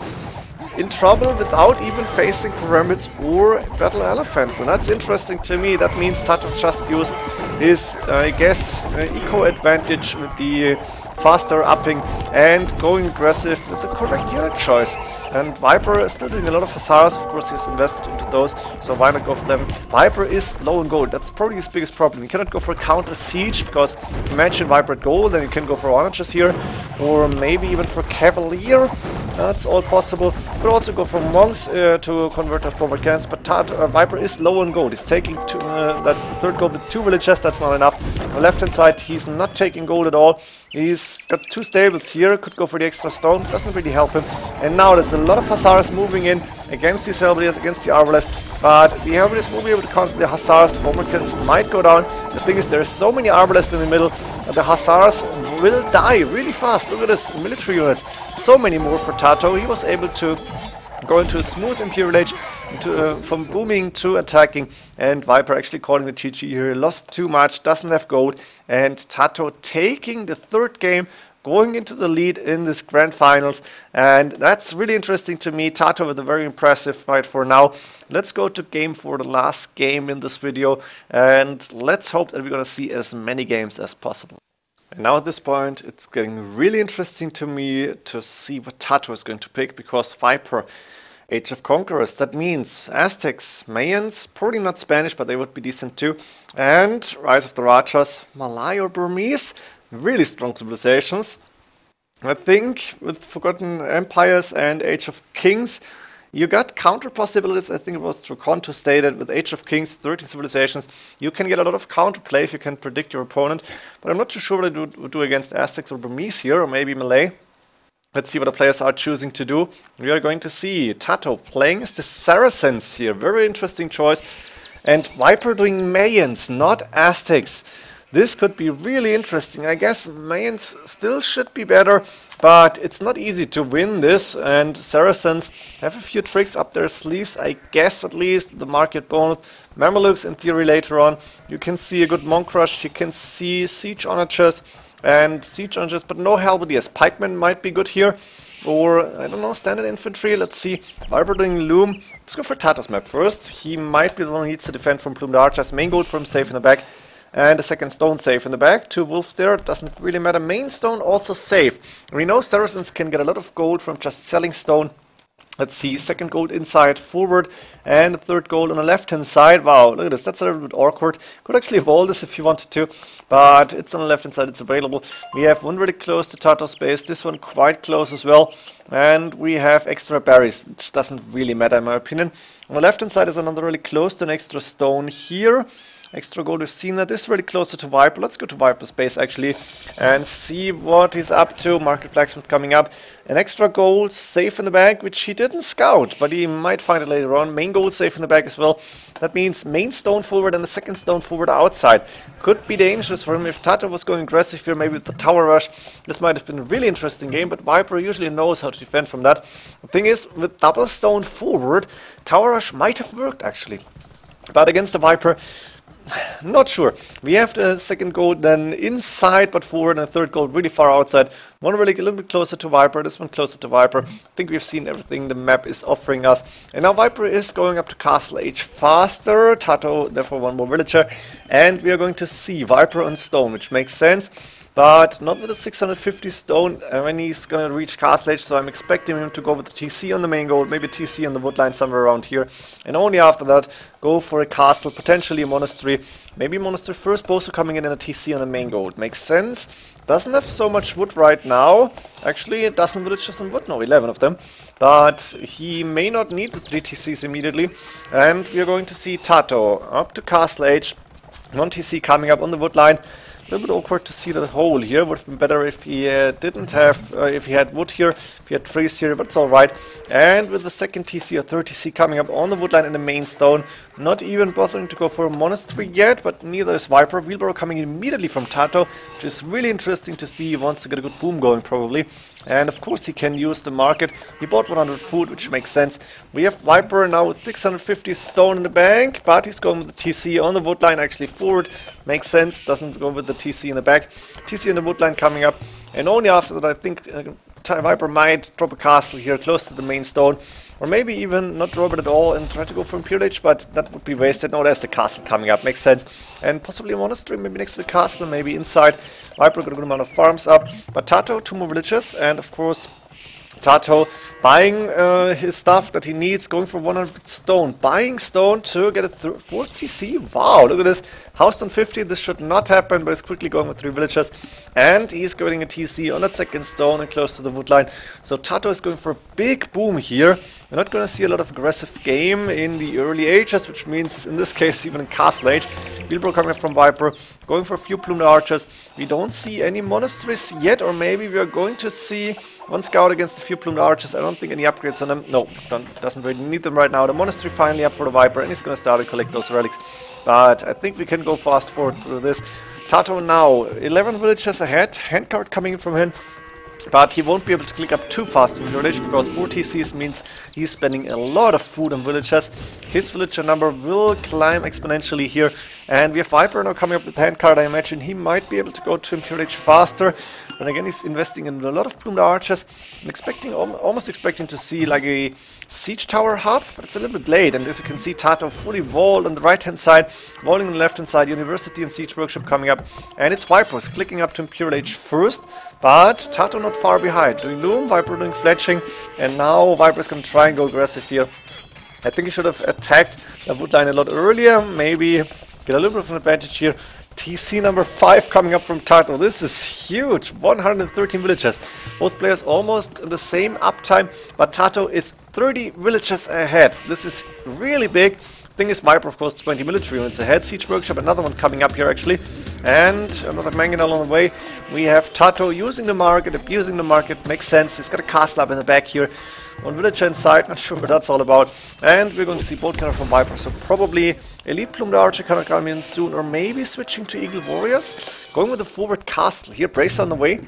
in trouble without even facing pyramids or battle elephants. And that's interesting to me. That means TaToH just use his, I guess, eco advantage with the faster upping and going aggressive with the correct unit choice. And Viper is still doing a lot of Hussars, of course he's invested into those, so why not go for them? Viper is low in gold, that's probably his biggest problem. You cannot go for a counter siege, because imagine Viper at gold, then you can go for onagers here, or maybe even for Cavalier, that's all possible. You could also go for monks to convert that forward cannons, but Viper is low in gold. He's taking that third gold with 2 villagers, that's not enough. On the left hand side he's not taking gold at all. He's got 2 stables here, could go for the extra stone, doesn't really help him. And now there's a lot of Hussars moving in against these Halberdiers, against the Arbalest. But the Halberdiers will be able to counter the Hussars, the Bomberkins might go down. The thing is, there's so many Arbalests in the middle, the Hussars will die really fast. Look at this military unit. So many more for TaToH. He was able to go into a smooth Imperial Age, from booming to attacking, and Viper actually calling the GG here. He lost too much, doesn't have gold, and TaToH taking the 3rd game, going into the lead in this grand finals, and that's really interesting to me. TaToH with a very impressive fight for now. Let's go to game 4, the last game in this video, and let's hope that we're gonna see as many games as possible. And now at this point, it's getting really interesting to me to see what TaToH is going to pick, because Viper, Age of Conquerors, that means Aztecs, Mayans, probably not Spanish, but they would be decent too, and Rise of the Rajas, Malay or Burmese, really strong civilizations. I think with Forgotten Empires and Age of Kings, you got counter possibilities. I think it was Troconto stated with Age of Kings, 13 civilizations, you can get a lot of counterplay if you can predict your opponent, but I'm not too sure what I would do against Aztecs or Burmese here, or maybe Malay. Let's see what the players are choosing to do. We are going to see TaToH playing as the Saracens here. Very interesting choice. And Viper doing Mayans, not Aztecs. This could be really interesting. I guess Mayans still should be better, but it's not easy to win this. And Saracens have a few tricks up their sleeves, I guess, at least. The market bonus. Mamelukes in theory later on. You can see a good monk rush. You can see siege onagers. And siege onagers, but no halberdiers. Pikemen might be good here, or I don't know, standard infantry. Let's see. Viper doing loom. Let's go for TaToH's map first. He might be the one who needs to defend from plumed archers. Main gold for him safe in the back, and the second stone safe in the back. 2 wolves there, doesn't really matter. Main stone also safe. We know Saracens can get a lot of gold from just selling stone. Let's see, second gold inside forward, and the third gold on the left hand side. Wow, look at this, that's a little bit awkward. Could actually evolve this if you wanted to, but it's on the left hand side, it's available. We have one really close to TaToH space, this one quite close as well, and we have extra berries, which doesn't really matter in my opinion. On the left hand side is another really close to an extra stone here. Extra gold, we've seen that. This is really closer to Viper. Let's go to Viper space actually and see what he's up to. Market Blacksmith coming up. An extra gold safe in the bag, which he didn't scout, but he might find it later on. Main gold safe in the bag as well. That means main stone forward and the second stone forward outside. Could be dangerous for him if TaToH was going aggressive here, maybe with the tower rush. This might have been a really interesting game, but Viper usually knows how to defend from that. The thing is, with double stone forward, tower rush might have worked actually. But against the Viper, not sure. We have the second gold then inside but forward, and the third gold really far outside. One really a little bit closer to Viper, this one closer to Viper. I think we've seen everything the map is offering us. And now Viper is going up to Castle Age faster. TaToH therefore one more villager. And we are going to see Viper on stone, which makes sense. But not with a 650 stone when he's going to reach Castle Age, so I'm expecting him to go with the TC on the main gold, maybe TC on the woodline somewhere around here. And only after that, go for a castle, potentially a monastery. Maybe a monastery first, both are coming in and a TC on the main gold. Makes sense. Doesn't have so much wood right now. Actually, it doesn't villages on wood, no, 11 of them. But he may not need the 3 TCs immediately. And we are going to see TaToH up to Castle Age. 1 TC coming up on the woodline. A little bit awkward to see that hole here. Would have been better if he didn't have, if he had wood here, if he had trees here, but it's alright. And with the second TC or third TC coming up on the wood line in the main stone, not even bothering to go for a monastery yet, but neither is Viper. Wheelbarrow coming immediately from TaToH, which is really interesting to see. He wants to get a good boom going probably. And of course he can use the market. He bought 100 food, which makes sense. We have Viper now with 650 stone in the bank, but he's going with the TC on the wood line, actually forward. Makes sense, doesn't go with the TC in the back. TC in the wood line coming up, and only after that I think Viper might drop a castle here close to the main stone, or maybe even not drop it at all and try to go for Imperial Age, but that would be wasted. No, there's the castle coming up, makes sense. And possibly a monastery, maybe next to the castle, maybe inside. Viper got a good amount of farms up, but TaToH, 2 more villages, and of course TaToH buying his stuff that he needs, going for 100 stone. Buying stone to get a 4th TC. Wow, look at this. Housed on 50, this should not happen, but he's quickly going with 3 villages. And he's getting a TC on that second stone and close to the wood line. So TaToH is going for a big boom here. We're not going to see a lot of aggressive game in the early ages, which means in this case even in Castle Age. Wheelbarrow coming up from Viper, going for a few plumed archers. We don't see any monasteries yet, or maybe we are going to see one scout against a few plumed archers. I don't think any upgrades on them. No, doesn't really need them right now. The monastery finally up for the Viper, and he's going to start to collect those relics. But I think we can go fast forward through this. TaToH now 11 villages ahead. Handcard coming in from him. But he won't be able to click up too fast in village, because 4 TCs means he's spending a lot of food on villages. His villager number will climb exponentially here. And we have Viper now coming up with handcard. I imagine he might be able to go to Imperial Age faster. But again, he's investing in a lot of plumed archers. I'm almost expecting to see like a siege tower hub, but it's a little bit late. And as you can see, TaToH fully walled on the right hand side, walling on the left hand side, University and Siege Workshop coming up. And it's Viper's clicking up to Imperial Age first, but TaToH not far behind. Doing loom, Viper doing fletching, and now Viper's going to try and go aggressive here. I think he should have attacked the wood line a lot earlier, maybe get a little bit of an advantage here. TC number 5 coming up from TaToH. This is huge. 113 villages. Both players almost in the same uptime, but TaToH is 30 villages ahead. This is really big. Thing is, Viper, of course, 20 military units ahead. Siege Workshop, another one coming up here actually. And another mangonel on the way. We have TaToH using the market, abusing the market. Makes sense. He's got a castle up in the back here. One villager inside, not sure what that's all about. And we're going to see bolt cannon from Viper, so probably Elite Plumed Archer coming in soon, or maybe switching to Eagle Warriors. Going with the forward castle here, Bracer on the way.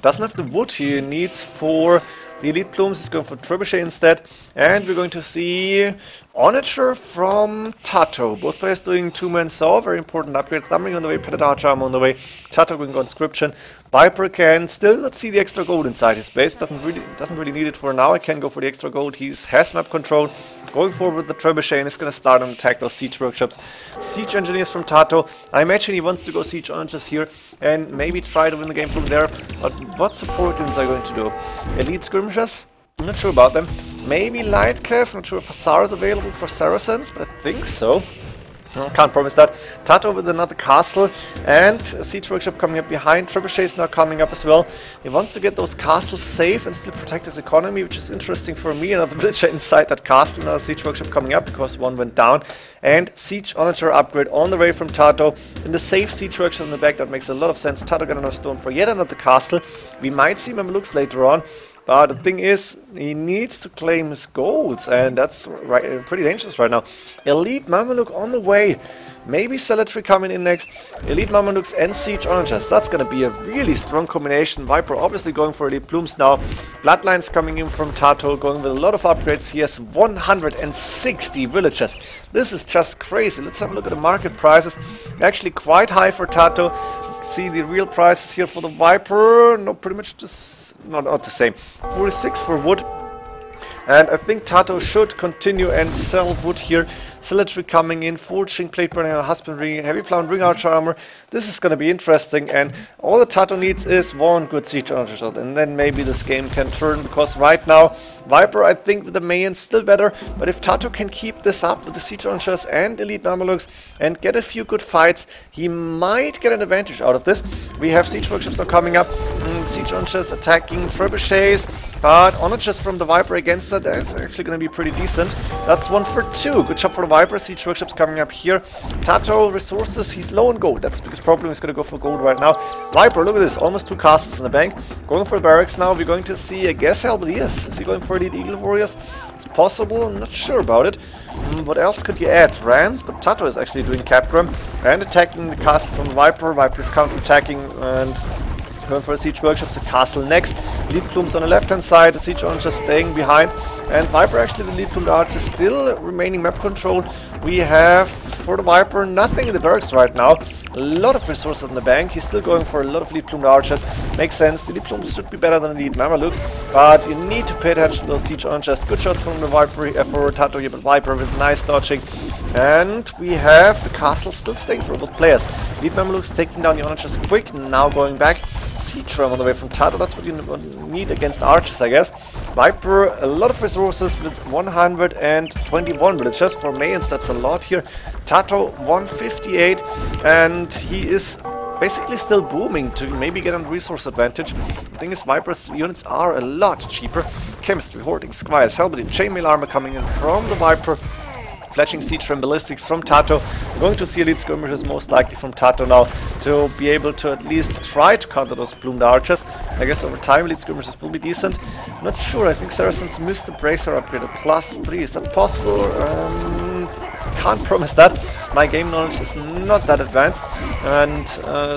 Doesn't have the wood he needs for the Elite Plumes, he's going for Trebuchet instead. And we're going to see Onager from TaToH. Both players doing 2-man saw, very important upgrade. Thumbing on the way, Predator Archer armor on the way. TaToH going conscription. Viper can still not see the extra gold inside his base. Doesn't really need it for now. I can go for the extra gold. He has map control. Going forward with the Trebuchet, and is going to start and attack those siege workshops. Siege engineers from TaToH. I imagine he wants to go siege onagers here and maybe try to win the game from there. But what support units are going to do? Elite skirmishers? I'm not sure about them. Maybe Lightclef, not sure if Hussar is available for Saracens, but I think so. Can't promise that. TaToH with another castle, and a siege workshop coming up behind. Trebuchet is now coming up as well. He wants to get those castles safe and still protect his economy, which is interesting for me. Another villager inside that castle, another siege workshop coming up because one went down. And siege onager upgrade on the way from TaToH. In the safe siege workshop in the back, that makes a lot of sense. TaToH got enough stone for yet another castle. We might see Mamelukes later on. But the thing is, he needs to claim his golds, and that's pretty dangerous right now. Elite Mameluke on the way. Maybe Celatry coming in next. Elite Mamelukes and Siege Onagers. That's going to be a really strong combination. Viper obviously going for Elite Plumes now. Bloodlines coming in from TaToH, going with a lot of upgrades. He has 160 villages. This is just crazy. Let's have a look at the market prices. Actually quite high for TaToH. See the real prices here for the Viper. No, pretty much just not the same. 46 for wood. And I think TaToH should continue and sell wood here. Celatry coming in, forging, plate burning, husbandry, heavy plow and ring archer armor. This is going to be interesting, and all the TaToH needs is one good siege onager shot, and then maybe this game can turn, because right now Viper, I think with the Mayan still better, but if TaToH can keep this up with the siege onagers and elite Mamelukes and get a few good fights, he might get an advantage out of this. We have siege workshops now coming up, siege onagers attacking trebuchets, but onagers from the Viper against that that is actually going to be pretty decent. That's 1 for 2. Good job for the Viper. Siege Workshop's coming up here. TaToH resources, he's low on gold. That's the biggest problem. He's going to go for gold right now. Viper, look at this. Almost 2 castles in the bank. Going for the barracks now. We're going to see, I guess, yes. Is he going for Elite Eagle Warriors? It's possible. I'm not sure about it. What else could you add? Rams, but TaToH is actually doing Capgram and attacking the castle from the Viper. Viper is counter-attacking and going for a Siege Workshops, the castle next. Lead Plumes on the left-hand side, the Siege Archers staying behind. And Viper, actually, the Lead Plumed Archers still remaining map control. We have, for the Viper, nothing in the barracks right now. A lot of resources in the bank. He's still going for a lot of Lead Plumed Archers. Makes sense. The Lead Plumes should be better than the Lead Mamelukes, but you need to pay attention to those Siege Archers. Good shot from the Viper for TaToH here, but Viper with nice dodging. And we have the castle still staying for both players. Lead Mamelukes taking down the Archers quick, now going back. Siege Ram on the way from TaToH, that's what you need against Archers, I guess. Viper, a lot of resources with 121 villagers. For Mayans, that's a lot here. TaToH, 158, and he is basically still booming to maybe get a resource advantage. The thing is, Viper's units are a lot cheaper. Chemistry, Hoarding, Squires, Halberd, Chainmail Armor coming in from the Viper. Fletching Siege from Ballistics from TaToH. We're going to see Elite Skirmishers most likely from TaToH now to be able to at least try to counter those Plumed Archers. I guess over time Elite Skirmishers will be decent. Not sure, I think Saracens missed the Bracer upgrade at +3. Is that possible? Can't promise that. My game knowledge is not that advanced, and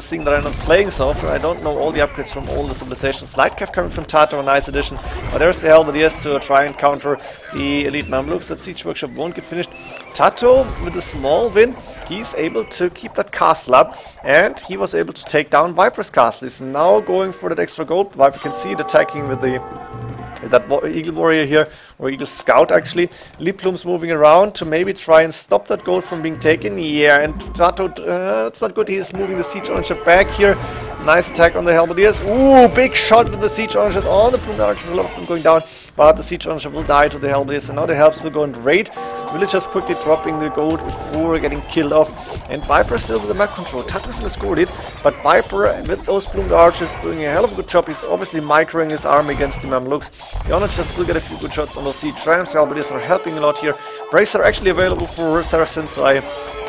seeing that I'm not playing so often, I don't know all the upgrades from all the civilizations. Lightcav coming from TaToH, a nice addition. But there's the Halberdiers to try and counter the Elite Mamelukes. That Siege Workshop won't get finished. TaToH, with a small win, he's able to keep that castle up, and he was able to take down Viper's castle. He's now going for that extra gold. Viper can see it attacking with that Eagle Warrior here, or Eagle Scout actually. Lead Plumes moving around to maybe try and stop that gold from being taken. Yeah, and TaToH, it's not good. He's moving the Siege Archer back here. Nice attack on the Halberdiers. Ooh, big shot with the Siege Archers on the Plumed Archers. A lot of them going down, but the Siege Archer will die to the Halberdiers, and now the Helps will go and raid. Villagers quickly dropping the gold before getting killed off. And Viper still with the map control. TaToH in the score lead, but Viper with those Plumed Archers doing a hell of a good job. He's obviously microing his army against the Mamelukes. The Onagers will get a few good shots on those Siege Rams. Halberdiers are helping a lot here. Bracer actually available for Saracens, so I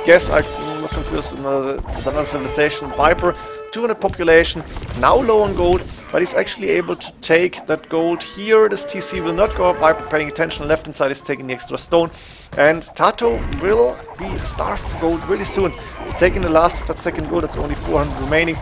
guess I was confused with another civilization. Viper, 200 population, now low on gold, but he's actually able to take that gold here. This TC will not go up. Viper paying attention. Left hand side is taking the extra stone, and TaToH will be starved for gold really soon. He's taking the last of that second gold. That's only 400 remaining.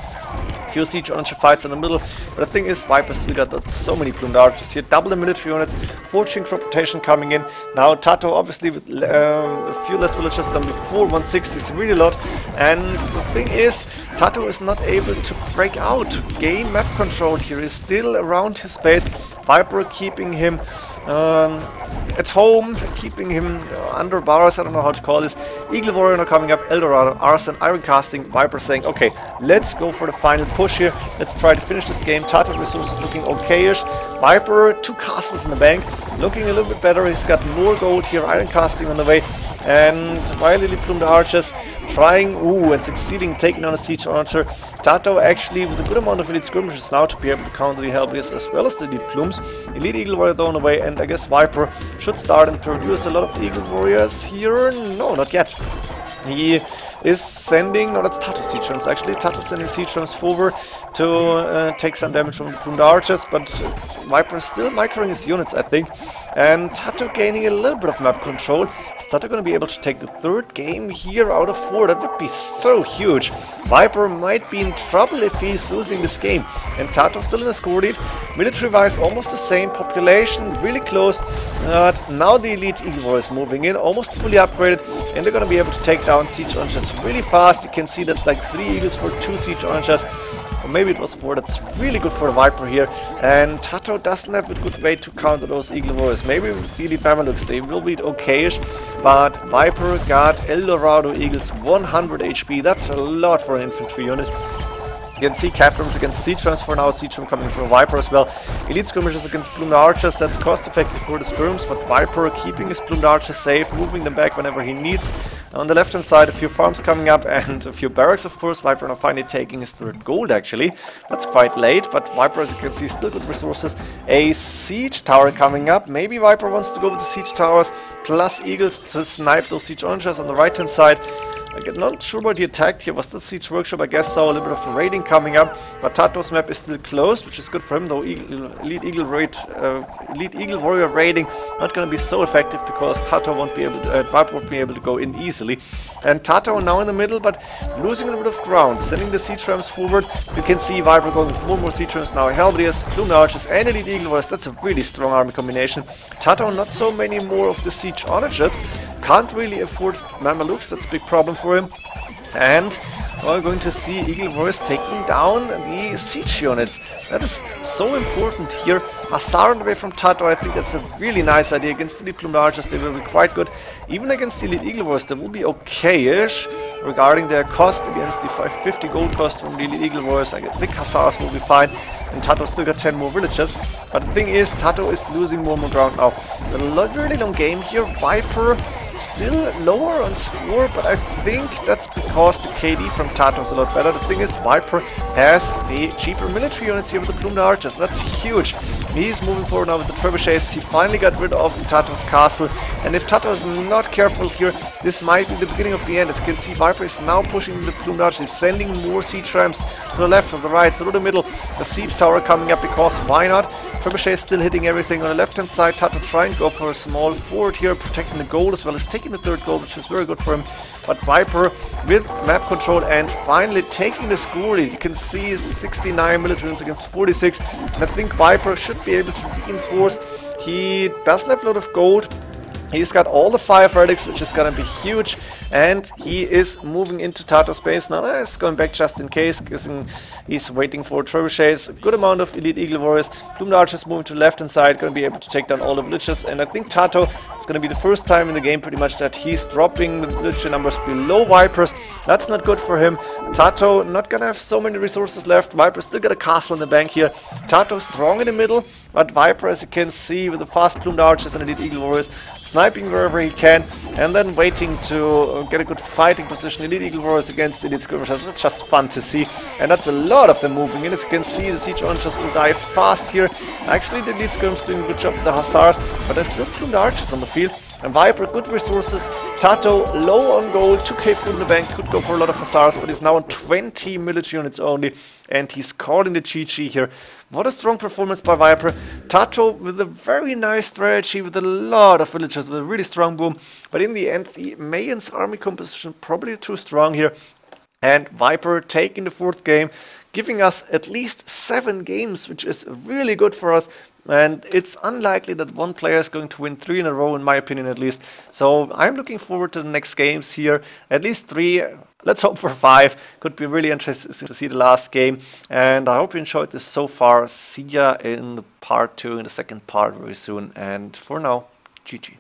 Few Siege Archer fights in the middle, but the thing is, Viper still got so many Plumed Archers here. Double the military units, 14 crop rotation coming in. Now TaToH obviously with a few less villagers than before, 160 is really a lot. And the thing is, TaToH is not able to break out, to gain map control here. He's still around his base. Viper keeping him at home, keeping him under bars, I don't know how to call this. Eagle Warrior now coming up, Eldorado, Arson, Iron Casting, Viper saying, okay, let's go for the final push here. Let's try to finish this game. TaToH resources looking okay-ish. Viper, 2 castles in the bank, looking a little bit better. He's got more gold here, Iron Casting on the way. And while Elite Plumed Archers trying, and succeeding, taking on a Siege Archer. TaToH actually with a good amount of Elite Skirmishers now to be able to counter the Halberdiers as well as the Elite Plumes. Elite Eagle Warrior down the way, and I guess Viper should start and produce a lot of Eagle Warriors here. No, not yet. He is sending, no, that's TaToH Siege Rams actually. TaToH sending Siege Rams forward to take some damage from the Plumed Archers, but Viper is still microing his units, I think. And TaToH gaining a little bit of map control. Is TaToH going to be able to take the 3rd game here out of 4? That would be so huge. Viper might be in trouble if he's losing this game. And TaToH still in the score lead. Military-wise, almost the same. Population, really close. But now the Elite Eagle Warrior is moving in, almost fully upgraded. And they're going to be able to take down Siege Archers really fast. You can see that's like 3 Eagles for 2 Siege Archers. Or maybe it was 4. That's really good for the Viper here. And TaToH doesn't have a good way to counter those Eagle Warriors. Maybe with the Elite Mamelukes, they will be okay-ish. But Viper got Eldorado Eagles 100 HP. That's a lot for an infantry unit. You can see cap rooms against siege rams for now, siege ram coming from Viper as well. Elite skirmishers against plumed archers, that's cost effective for the skirms, but Viper keeping his plumed archers safe, moving them back whenever he needs. On the left hand side, a few farms coming up and a few barracks, of course. Viper now finally taking his third gold actually. That's quite late, but Viper, as you can see, still good resources. A siege tower coming up. Maybe Viper wants to go with the siege towers plus eagles to snipe those siege archers on the right hand side. I'm not sure about the attack here. Was the siege workshop? I guess so. A little bit of raiding coming up, but TaToH's map is still closed, which is good for him. Though elite eagle warrior raiding not going to be so effective because TaToH won't be able to, Viper won't be able to go in easily. And TaToH now in the middle, but losing a little bit of ground, sending the siege rams forward. You can see Viper going with more siege rams now. Halberdiers, plumed archers, and elite eagle warriors. That's a really strong army combination. TaToH not so many more of the siege archers. Can't really afford Mamelukes, that's a big problem for him. And we're going to see Eagle Warriors taking down the siege units. That is so important here. Hussar on the way from TaToH, I think that's a really nice idea. Against the elite plumed archers, they will be quite good. Even against the elite Eagle Warriors, they will be okay-ish regarding their cost against the 550 gold cost from the elite Eagle Warriors. I think Hussars will be fine. And TaToH still got 10 more villages. But the thing is, TaToH is losing more ground now. A really long game here. Viper still lower on score, but I think that's because the KD from TaToH is a lot better. The thing is, Viper has the cheaper military units here with the plumed archers. That's huge. He's moving forward now with the trebuchets. He finally got rid of TaToH's castle. And if TaToH is not careful here, this might be the beginning of the end. As you can see, Viper is now pushing the plumed archers. He's sending more siege rams to the left, to the right, through the middle. The siege tower coming up because why not? Trebuchet is still hitting everything on the left hand side. TaToH trying to go for a small fort here, protecting the gold as well as taking the third gold, which is very good for him. But Viper with map control and finally taking the score lead. You can see 69 military units against 46. And I think Viper should be able to reinforce. He doesn't have a lot of gold. He's got all the 5 relics, which is gonna be huge, and he is moving into TaToH space now. He's going back just in case, he's waiting for trebuchets. A good amount of elite eagle warriors. Plumed archers moving to the left hand side, gonna be able to take down all the villages. And I think TaToH, it's gonna be the first time in the game pretty much that he's dropping the villager numbers below Vipers. That's not good for him. TaToH not gonna have so many resources left. Viper still got a castle in the bank here. TaToH strong in the middle, but Viper, as you can see, with the fast plumed archers and elite eagle warriors, sniping wherever he can, and then waiting to get a good fighting position. Elite eagle warriors against elite skirmishers. It's just fun to see, and that's a lot of them moving in. As you can see, the siege archers will die fast here. Actually, the elite skirmishers doing a good job with the hussars, but there's still plumed archers on the field. And Viper, good resources. TaToH, low on gold, 2k from the bank, could go for a lot of hussars, but he's now on 20 military units only, and he's calling the GG here. What a strong performance by Viper. TaToH with a very nice strategy, with a lot of villagers, with a really strong boom, but in the end, the Mayan's army composition probably too strong here. And Viper taking the 4th game, giving us at least 7 games, which is really good for us. And it's unlikely that one player is going to win 3 in a row, in my opinion at least. So I'm looking forward to the next games here. At least 3. Let's hope for 5. Could be really interesting to see the last game. And I hope you enjoyed this so far. See ya in the part 2, in the second part very soon. And for now, GG.